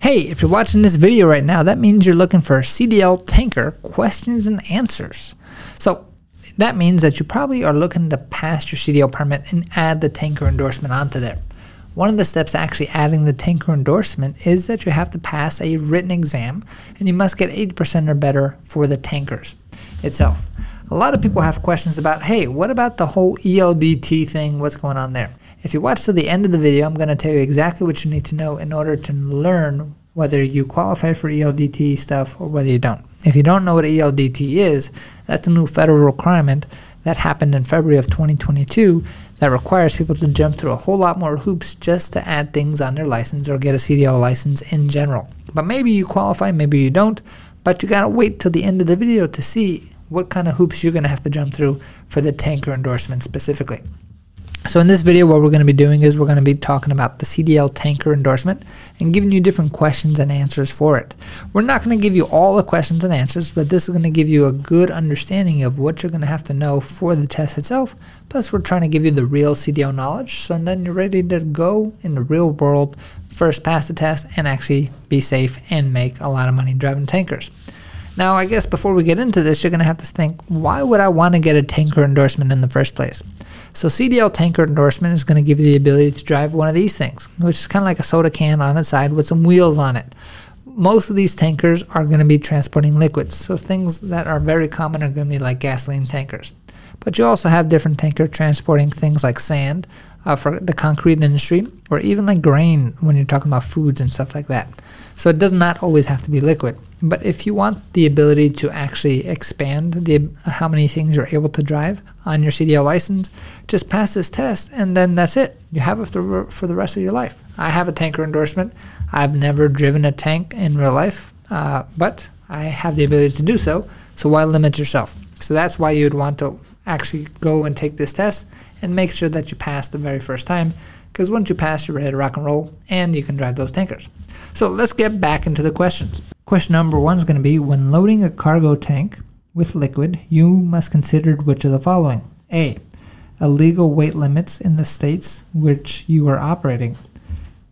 Hey, if you're watching this video right now, that means you're looking for CDL tanker questions and answers. So that means that you probably are looking to pass your CDL permit and add the tanker endorsement onto there. One of the steps to actually adding the tanker endorsement is that you have to pass a written exam and you must get 80% or better for the tankers itself. A lot of people have questions about, hey, what about the whole ELDT thing? What's going on there? If you watch to the end of the video, I'm going to tell you exactly what you need to know in order to learn whether you qualify for ELDT stuff or whether you don't. If you don't know what ELDT is, that's a new federal requirement that happened in February of 2022 that requires people to jump through a whole lot more hoops just to add things on their license or get a CDL license in general. But maybe you qualify, maybe you don't, but you gotta wait till the end of the video to see what kind of hoops you're gonna have to jump through for the tanker endorsement specifically. So in this video, what we're going to be doing is we're going to be talking about the CDL tanker endorsement and giving you different questions and answers for it. We're not going to give you all the questions and answers, but this is going to give you a good understanding of what you're going to have to know for the test itself. Plus, we're trying to give you the real CDL knowledge, so then you're ready to go in the real world, first pass the test, and actually be safe and make a lot of money driving tankers. Now, I guess before we get into this, you're going to have to think, why would I want to get a tanker endorsement in the first place? So CDL tanker endorsement is going to give you the ability to drive one of these things, which is kind of like a soda can on its side with some wheels on it. Most of these tankers are going to be transporting liquids, so things that are very common are going to be like gasoline tankers. But you also have different tankers transporting things like sand for the concrete industry, or even like grain when you're talking about foods and stuff like that. So it does not always have to be liquid. But if you want the ability to actually expand how many things you're able to drive on your CDL license, just pass this test and then that's it. You have it for the rest of your life. I have a tanker endorsement. I've never driven a tank in real life, but I have the ability to do so. So why limit yourself? So that's why you'd want to actually go and take this test and make sure that you pass the very first time, because once you pass, you're ready to rock and roll and you can drive those tankers. So let's get back into the questions. Question number one is going to be, when loading a cargo tank with liquid, you must consider which of the following. A, illegal weight limits in the states which you are operating.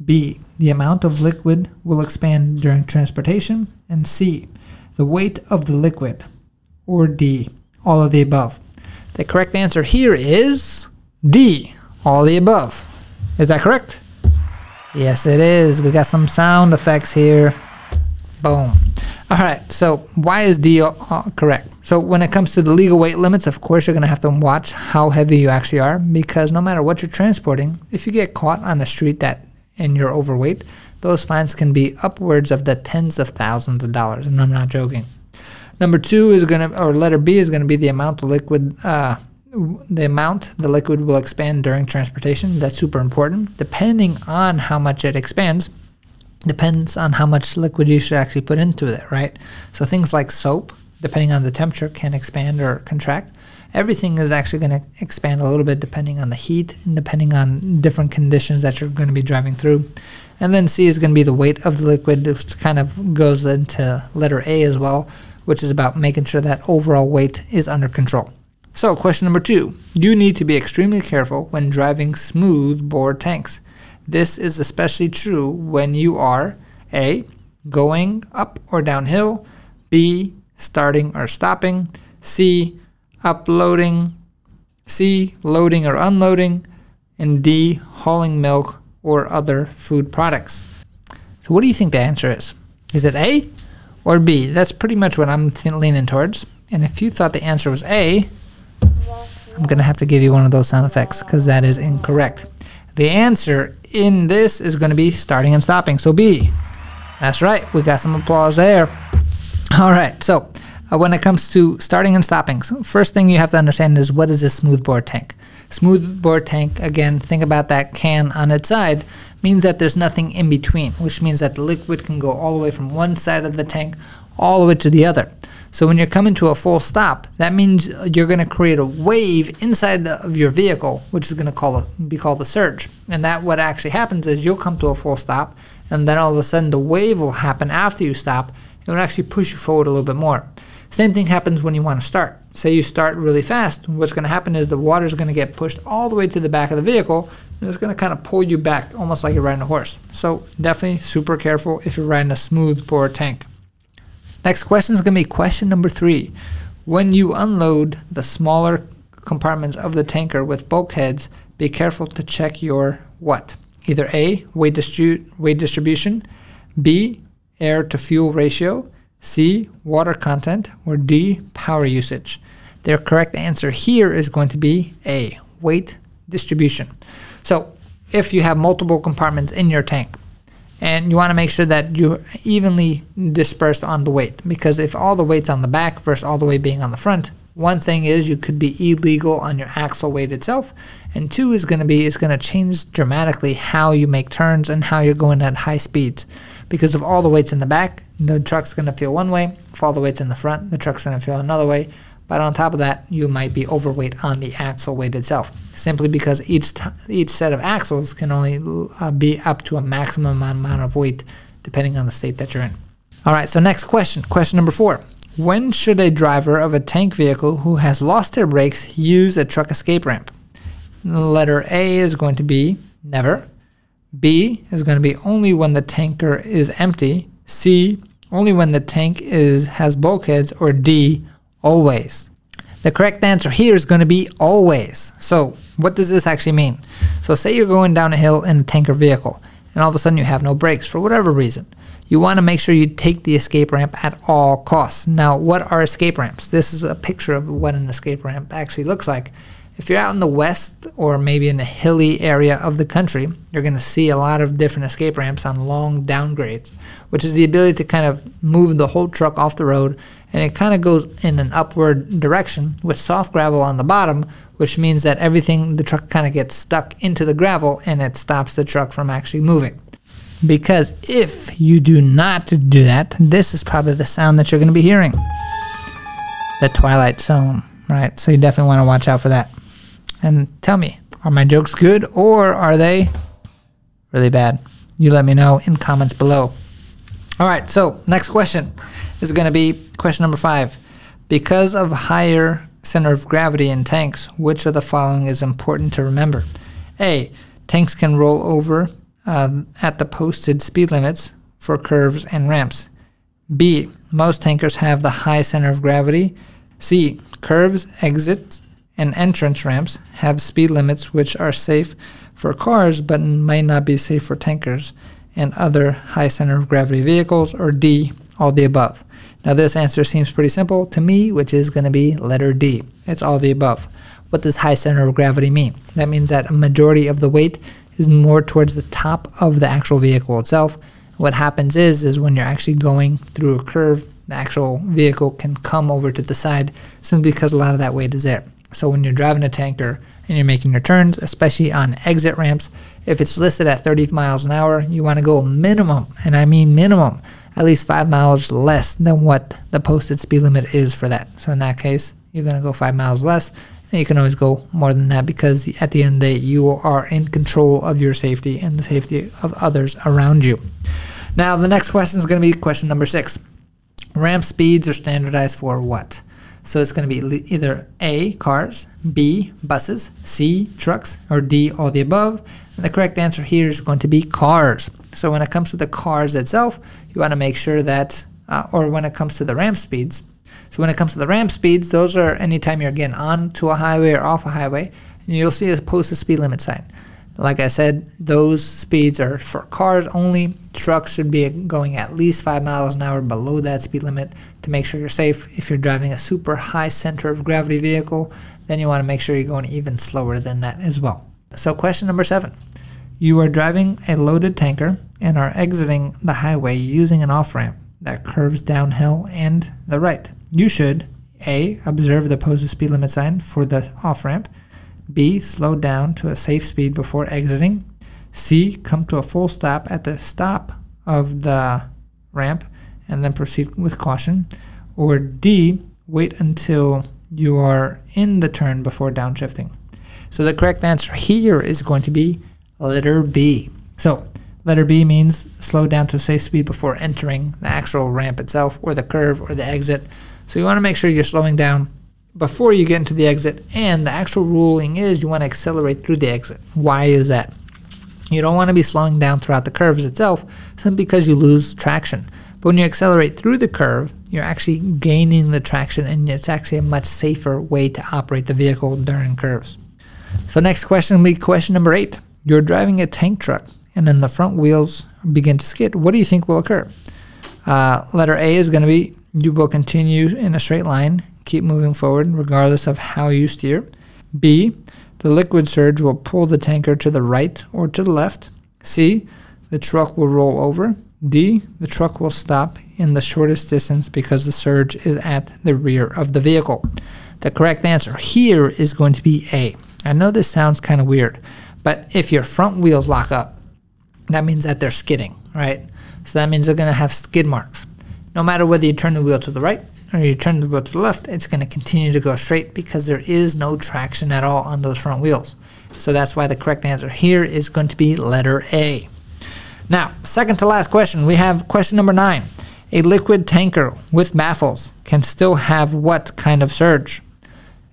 B, the amount of liquid will expand during transportation. And C, the weight of the liquid. Or D, all of the above. The correct answer here is D, all of the above. Is that correct? Yes, it is. We got some sound effects here. Boom. All right, so why is D correct? So when it comes to the legal weight limits, of course, you're going to have to watch how heavy you actually are, because no matter what you're transporting, if you get caught on the street and you're overweight, those fines can be upwards of the tens of thousands of dollars, and I'm not joking. Number two is going to, or letter B is going to be the amount of liquid, the liquid will expand during transportation. That's super important. Depending on how much it expands, depends on how much liquid you should actually put into it, right? So things like soap, depending on the temperature, can expand or contract. Everything is actually going to expand a little bit depending on the heat and depending on different conditions that you're going to be driving through. And then C is going to be the weight of the liquid, which kind of goes into letter A as well, which is about making sure that overall weight is under control. So question number two, you need to be extremely careful when driving smooth bore tanks. This is especially true when you are A, going up or downhill, B, starting or stopping, C, uploading, C, loading or unloading, and D, hauling milk or other food products. So what do you think the answer is? Is it A or B? That's pretty much what I'm leaning towards. And if you thought the answer was A, I'm going to have to give you one of those sound effects because that is incorrect. The answer in this is going to be starting and stopping, so B. That's right, we got some applause there. All right, so when it comes to starting and stopping, so first thing you have to understand is, what is a smoothbore tank? Smoothbore tank, again, think about that can on its side, means that there's nothing in between, which means that the liquid can go all the way from one side of the tank all the way to the other. So when you're coming to a full stop, that means you're going to create a wave inside of your vehicle, which is going to be called a surge. And that what actually happens is you'll come to a full stop, and then all of a sudden the wave will happen after you stop. It will actually push you forward a little bit more. Same thing happens when you want to start. say you start really fast, what's going to happen is the water is going to get pushed all the way to the back of the vehicle, and it's going to kind of pull you back, almost like you're riding a horse. So definitely super careful if you're riding a smooth bore tank. Next question is going to be question number 3. When you unload the smaller compartments of the tanker with bulkheads, be careful to check your what? Either A, weight distribution, B, air to fuel ratio, C, water content, or D, power usage. Their correct answer here is going to be A, weight distribution. So if you have multiple compartments in your tank, and you want to make sure that you're evenly dispersed on the weight, because if all the weight's on the back versus all the weight being on the front, one thing is you could be illegal on your axle weight itself, and 2 is going to change dramatically how you make turns and how you're going at high speeds. Because if all the weight's in the back, the truck's going to feel one way. If all the weight's in the front, the truck's going to feel another way. But on top of that, you might be overweight on the axle weight itself, simply because each set of axles can only be up to a maximum amount of weight depending on the state that you're in. Alright, so next question, question number 4. When should a driver of a tank vehicle who has lost their brakes use a truck escape ramp? Letter A is going to be never. B is going to be only when the tanker is empty. C, only when the tank has bulkheads. Or D, always. The correct answer here is going to be always. So what does this actually mean? So say you're going down a hill in a tanker vehicle, and all of a sudden you have no brakes for whatever reason. You want to make sure you take the escape ramp at all costs. Now, what are escape ramps? This is a picture of what an escape ramp actually looks like. If you're out in the west or maybe in a hilly area of the country, you're going to see a lot of different escape ramps on long downgrades, which is the ability to kind of move the whole truck off the road, and it kind of goes in an upward direction with soft gravel on the bottom, which means that the truck kind of gets stuck into the gravel and it stops the truck from actually moving. Because if you do not do that, this is probably the sound that you're going to be hearing. The Twilight Zone, right? So you definitely want to watch out for that. And tell me, are my jokes good or are they really bad? You let me know in comments below. Alright, so next question is going to be question number 5. Because of higher center of gravity in tanks, which of the following is important to remember? A, tanks can roll over at the posted speed limits for curves and ramps. B, most tankers have the high center of gravity. C, curves, exits, and entrance ramps have speed limits which are safe for cars but might not be safe for tankers and other high center of gravity vehicles. Or D, all the above. Now this answer seems pretty simple to me, which is going to be letter D. It's all the above. What does high center of gravity mean? That means that a majority of the weight is more towards the top of the actual vehicle itself. What happens is when you're actually going through a curve, the actual vehicle can come over to the side simply because a lot of that weight is there. So when you're driving a tanker and you're making your turns, especially on exit ramps, if it's listed at 30 miles an hour, you want to go minimum, and I mean minimum, at least 5 miles less than what the posted speed limit is for that. So in that case, you're going to go 5 miles less, and you can always go more than that because at the end of the day, you are in control of your safety and the safety of others around you. Now, the next question is going to be question number 6. Ramp speeds are standardized for what? So it's going to be either A, cars, B, buses, C, trucks, or D, all the above. And the correct answer here is going to be cars. So when it comes to the cars itself, you want to make sure that, or when it comes to the ramp speeds, so when it comes to the ramp speeds, those are anytime you're getting onto a highway or off a highway, and you'll see a posted speed limit sign. Like I said, those speeds are for cars only. Trucks should be going at least 5 miles an hour below that speed limit to make sure you're safe. If you're driving a super high center of gravity vehicle, then you want to make sure you're going even slower than that as well. So question number 7. You are driving a loaded tanker and are exiting the highway using an off-ramp that curves downhill and the right. You should A, observe the posted speed limit sign for the off-ramp. B, slow down to a safe speed before exiting. C, come to a full stop at the stop of the ramp and then proceed with caution. Or D, wait until you are in the turn before downshifting. So the correct answer here is going to be letter B. So letter B means slow down to a safe speed before entering the actual ramp itself or the curve or the exit. So you want to make sure you're slowing down before you get into the exit, and the actual ruling is you want to accelerate through the exit. Why is that? You don't want to be slowing down throughout the curves itself simply because you lose traction. But when you accelerate through the curve, you're actually gaining the traction, and it's actually a much safer way to operate the vehicle during curves. So next question will be question number 8. You're driving a tank truck and then the front wheels begin to skid. What do you think will occur? Letter A is going to be you will continue in a straight line, keep moving forward regardless of how you steer. B, the liquid surge will pull the tanker to the right or to the left. C, the truck will roll over. D, the truck will stop in the shortest distance because the surge is at the rear of the vehicle. The correct answer here is going to be A. I know this sounds kind of weird, but if your front wheels lock up, that means that they're skidding, right? So that means they're going to have skid marks. No matter whether you turn the wheel to the right or you turn the wheel to the left, it's going to continue to go straight because there is no traction at all on those front wheels. So that's why the correct answer here is going to be letter A. Now, second to last question, we have question number 9. A liquid tanker with baffles can still have what kind of surge?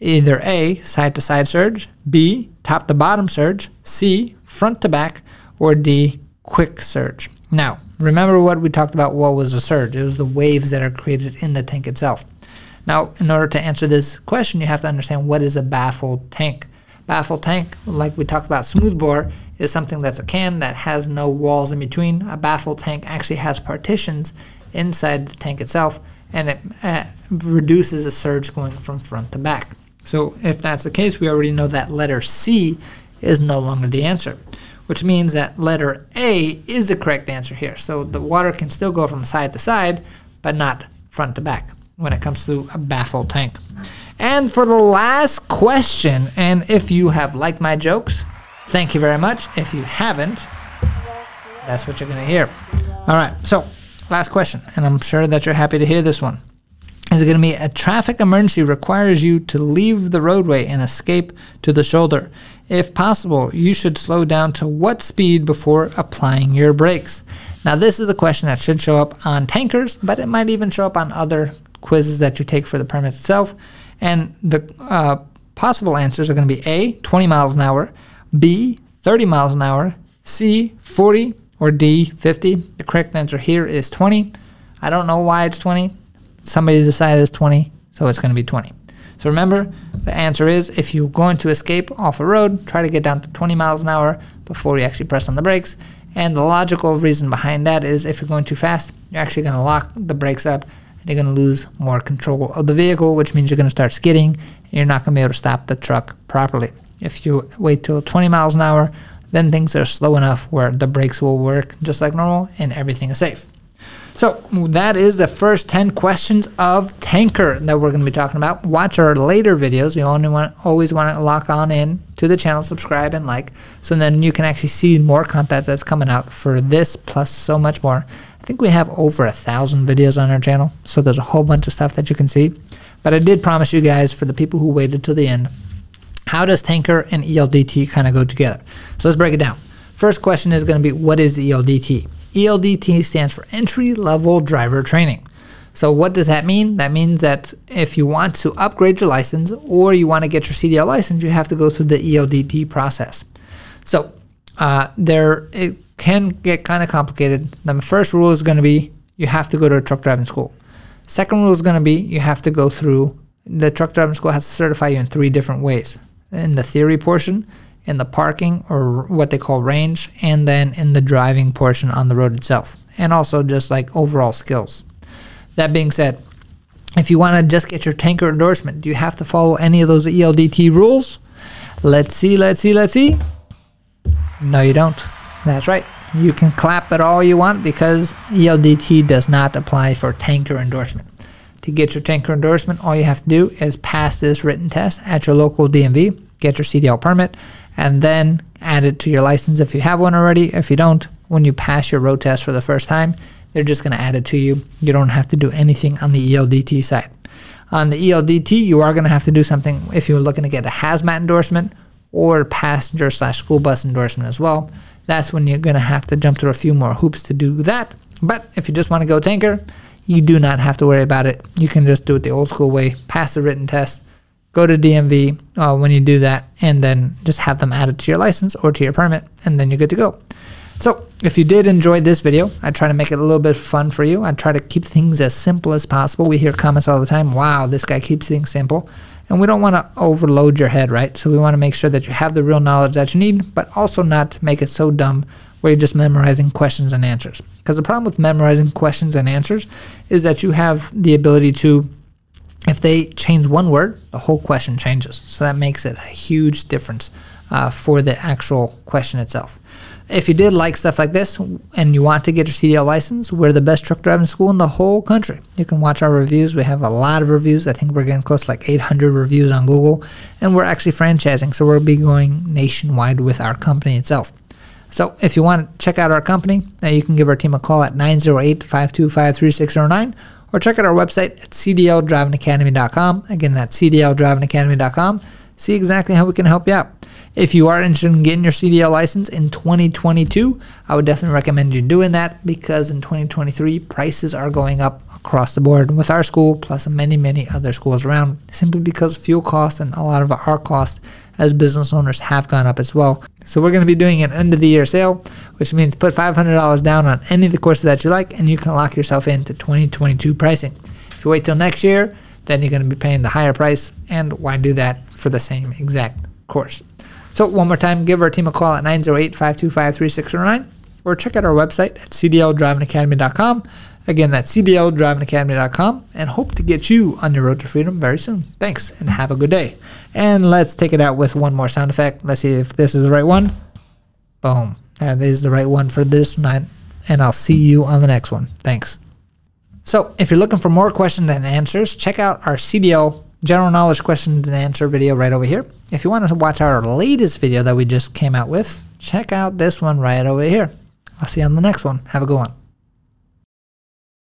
Either A, side-to-side surge, B, top-to-bottom surge, C, front-to-back, or D, quick surge. Now, remember what we talked about, what was a surge? It was the waves that are created in the tank itself. Now, in order to answer this question, you have to understand what is a baffled tank. Baffled tank, like we talked about smoothbore, is something that's a can that has no walls in between. A baffled tank actually has partitions inside the tank itself, and it reduces the surge going from front to back. So if that's the case, we already know that letter C is no longer the answer, which means that letter A is the correct answer here. So the water can still go from side to side, but not front to back when it comes to a baffled tank. And for the last question, and if you have liked my jokes, thank you very much. If you haven't, that's what you're going to hear. All right, so last question, and I'm sure that you're happy to hear this one. Is it going to be a traffic emergency requires you to leave the roadway and escape to the shoulder? If possible, you should slow down to what speed before applying your brakes? Now, this is a question that should show up on tankers, but it might even show up on other quizzes that you take for the permit itself. And the possible answers are going to be A, 20 miles an hour, B, 30 miles an hour, C, 40, or D, 50. The correct answer here is 20. I don't know why it's 20. Somebody decided it's 20, so it's going to be 20. So remember, the answer is if you're going to escape off a road, try to get down to 20 miles an hour before you actually press on the brakes. And the logical reason behind that is if you're going too fast, you're actually going to lock the brakes up and you're going to lose more control of the vehicle, which means you're going to start skidding and you're not going to be able to stop the truck properly. If you wait till 20 miles an hour, then things are slow enough where the brakes will work just like normal and everything is safe. So that is the first 10 questions of tanker that we're going to be talking about. Watch our later videos. You always want to lock on in to the channel, subscribe, and like, so then you can actually see more content that's coming out for this plus so much more. I think we have over 1,000 videos on our channel, so there's a whole bunch of stuff that you can see. But I did promise you guys, for the people who waited till the end, how does tanker and ELDT kind of go together? So let's break it down. First question is going to be, what is ELDT? ELDT stands for Entry-Level Driver Training. So what does that mean? That means that if you want to upgrade your license or you want to get your CDL license, you have to go through the ELDT process. So it can get kind of complicated. The first rule is going to be you have to go to a truck driving school. Second rule is going to be you have to go through, the truck driving school has to certify you in 3 different ways. In the theory portion, in the parking, or what they call range, and then in the driving portion on the road itself, and also just like overall skills. That being said, if you want to just get your tanker endorsement, do you have to follow any of those ELDT rules? Let's see. No, you don't. That's right. You can clap at all you want because ELDT does not apply for tanker endorsement. To get your tanker endorsement, all you have to do is pass this written test at your local DMV, get your CDL permit, and then add it to your license if you have one already. If you don't, when you pass your road test for the first time, they're just going to add it to you. You don't have to do anything on the ELDT side. On the ELDT, you are going to have to do something if you're looking to get a hazmat endorsement or passenger/school bus endorsement as well. That's when you're going to have to jump through a few more hoops to do that. But if you just want to go tanker, you do not have to worry about it. You can just do it the old school way, pass the written test, go to DMV when you do that, and then just have them added to your license or to your permit, and then you're good to go. So if you did enjoy this video, I try to make it a little bit fun for you. I try to keep things as simple as possible. We hear comments all the time, wow, this guy keeps things simple. And we don't want to overload your head, right? So we want to make sure that you have the real knowledge that you need, but also not make it so dumb where you're just memorizing questions and answers. Because the problem with memorizing questions and answers is that you have the ability to, if they change one word, the whole question changes. So that makes it a huge difference for the actual question itself. If you did like stuff like this and you want to get your CDL license, we're the best truck driving school in the whole country. You can watch our reviews. We have a lot of reviews. I think we're getting close to like 800 reviews on Google, and we're actually franchising, so we'll be going nationwide with our company itself. So if you want to check out our company, you can give our team a call at 908-525-3609, or check out our website at cdldrivingacademy.com. Again, that's cdldrivingacademy.com. See exactly how we can help you out. If you are interested in getting your CDL license in 2022, I would definitely recommend you doing that, because in 2023, prices are going up across the board with our school, plus many, many other schools around, simply because fuel costs and a lot of our costs as business owners have gone up as well. So we're going to be doing an end of the year sale, which means put $500 down on any of the courses that you like, and you can lock yourself into 2022 pricing. If you wait till next year, then you're going to be paying the higher price, and why do that for the same exact course? So one more time, give our team a call at 908-525-3609, or check out our website at cdldrivingacademy.com. Again, that's cdldrivingacademy.com, and hope to get you on your road to freedom very soon. Thanks, and have a good day. And let's take it out with one more sound effect. Let's see if this is the right one. Boom. That is the right one for this night, and I'll see you on the next one. Thanks. So if you're looking for more questions and answers, check out our CDL general knowledge questions and answer video right over here. If you want to watch our latest video that we just came out with, check out this one right over here. I'll see you on the next one. Have a good one.